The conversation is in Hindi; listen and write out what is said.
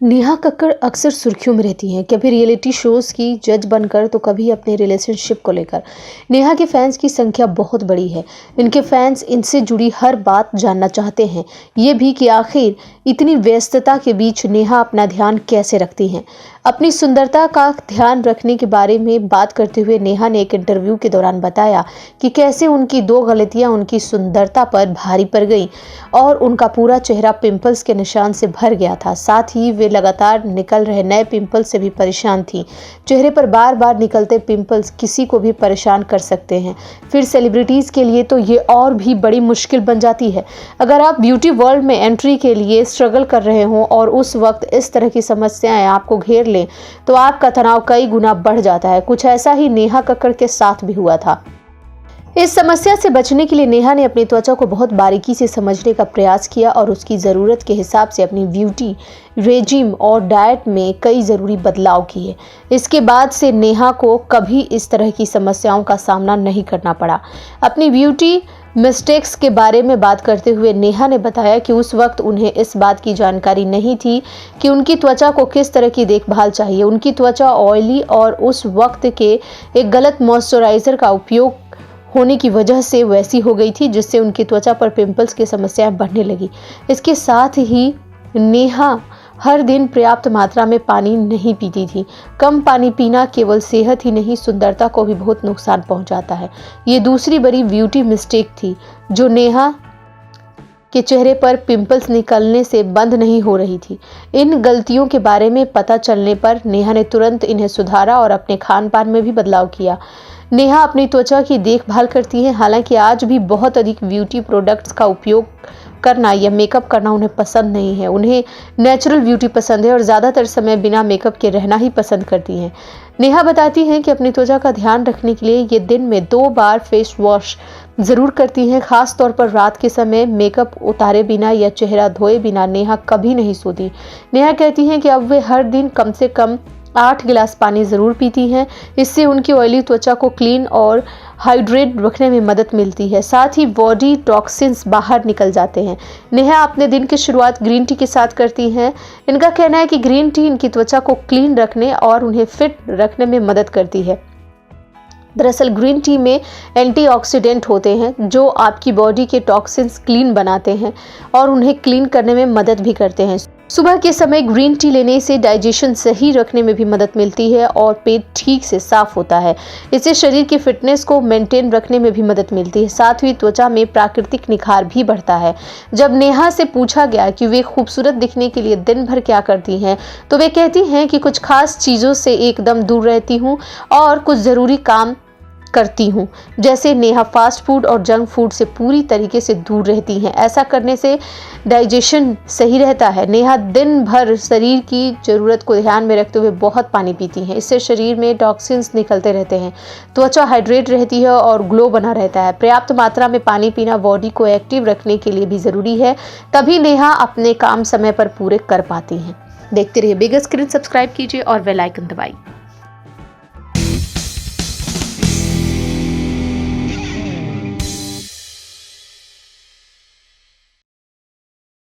नेहा कक्कड़ अक्सर सुर्खियों में रहती हैं, कभी रियलिटी शोज की जज बनकर तो कभी अपने रिलेशनशिप को लेकर। नेहा के फैंस की संख्या बहुत बड़ी है। इनके फैंस इनसे जुड़ी हर बात जानना चाहते हैं, ये भी कि आखिर इतनी व्यस्तता के बीच नेहा अपना ध्यान कैसे रखती हैं। अपनी सुंदरता का ध्यान रखने के बारे में बात करते हुए नेहा ने एक इंटरव्यू के दौरान बताया कि कैसे उनकी दो गलतियां उनकी सुंदरता पर भारी पड़ गई और उनका पूरा चेहरा पिंपल्स के निशान से भर गया था। साथ ही वे लगातार निकल रहे नए पिंपल्स से भी परेशान थी। चेहरे पर बार बार निकलते पिंपल्स किसी को भी परेशान कर सकते हैं, फिर सेलिब्रिटीज के लिए तो ये और भी बड़ी मुश्किल बन जाती है। अगर आप ब्यूटी वर्ल्ड में एंट्री के लिए स्ट्रगल कर रहे हो और उस वक्त इस तरह की समस्याएं आपको घेर लें तो आपका तनाव कई गुना बढ़ जाता है। कुछ ऐसा ही नेहा कक्कड़ के साथ भी हुआ था। इस समस्या से बचने के लिए नेहा ने अपनी त्वचा को बहुत बारीकी से समझने का प्रयास किया और उसकी ज़रूरत के हिसाब से अपनी ब्यूटी रेजिम और डाइट में कई ज़रूरी बदलाव किए। इसके बाद से नेहा को कभी इस तरह की समस्याओं का सामना नहीं करना पड़ा। अपनी ब्यूटी मिस्टेक्स के बारे में बात करते हुए नेहा ने बताया कि उस वक्त उन्हें इस बात की जानकारी नहीं थी कि उनकी त्वचा को किस तरह की देखभाल चाहिए। उनकी त्वचा ऑयली और उस वक्त के एक गलत मॉइस्चराइज़र का उपयोग होने की वजह से वैसी हो गई थी, जिससे उनकी त्वचा पर पिंपल्स की समस्याएं बढ़ने लगी। इसके साथ ही नेहा हर दिन पर्याप्त मात्रा में पानी नहीं पीती थी। कम पानी पीना केवल सेहत ही नहीं, सुंदरता को भी बहुत नुकसान पहुंचाता है। ये दूसरी बड़ी ब्यूटी मिस्टेक थी जो नेहा के चेहरे पर पिंपल्स निकलने से बंद नहीं हो रही थी। इन गलतियों के बारे में पता चलने पर नेहा ने तुरंत इन्हें सुधारा और अपने खान पान में भी बदलाव किया। नेहा अपनी त्वचा की देखभाल करती हैं, हालांकि आज भी बहुत अधिक ब्यूटी प्रोडक्ट्स का उपयोग करना या मेकअप करना उन्हें पसंद नहीं है। उन्हें नेचुरल ब्यूटी पसंद है और ज़्यादातर समय बिना मेकअप के रहना ही पसंद करती हैं। नेहा बताती हैं कि अपनी त्वचा का ध्यान रखने के लिए ये दिन में 2 बार फेस वॉश ज़रूर करती हैं। खास तौर पर रात के समय मेकअप उतारे बिना या चेहरा धोए बिना नेहा कभी नहीं सोती। नेहा कहती हैं कि अब वे हर दिन कम से कम 8 गिलास पानी ज़रूर पीती हैं। इससे उनकी ऑयली त्वचा को क्लीन और हाइड्रेट रखने में मदद मिलती है। साथ ही बॉडी टॉक्सिन्स बाहर निकल जाते हैं। नेहा अपने दिन की शुरुआत ग्रीन टी के साथ करती हैं। इनका कहना है कि ग्रीन टी इनकी त्वचा को क्लीन रखने और उन्हें फिट रखने में मदद करती है। दरअसल ग्रीन टी में एंटीऑक्सीडेंट होते हैं जो आपकी बॉडी के टॉक्सिन्स क्लीन बनाते हैं और उन्हें क्लीन करने में मदद भी करते हैं। सुबह के समय ग्रीन टी लेने से डाइजेशन सही रखने में भी मदद मिलती है और पेट ठीक से साफ होता है। इससे शरीर की फिटनेस को मेंटेन रखने में भी मदद मिलती है। साथ ही त्वचा में प्राकृतिक निखार भी बढ़ता है। जब नेहा से पूछा गया कि वे खूबसूरत दिखने के लिए दिन भर क्या करती हैं, तो वे कहती हैं कि कुछ खास चीज़ों से एकदम दूर रहती हूँ और कुछ ज़रूरी काम करती हूँ। जैसे नेहा फास्ट फूड और जंक फूड से पूरी तरीके से दूर रहती हैं। ऐसा करने से डाइजेशन सही रहता है। नेहा दिन भर शरीर की ज़रूरत को ध्यान में रखते हुए बहुत पानी पीती हैं। इससे शरीर में टॉक्सिन्स निकलते रहते हैं, त्वचा हाइड्रेट रहती है और ग्लो बना रहता है। पर्याप्त मात्रा में पानी पीना बॉडी को एक्टिव रखने के लिए भी ज़रूरी है, तभी नेहा अपने काम समय पर पूरे कर पाती हैं। देखते रहिए बिग स्क्रीन, सब्सक्राइब कीजिए और बेल आइकन दबाइए।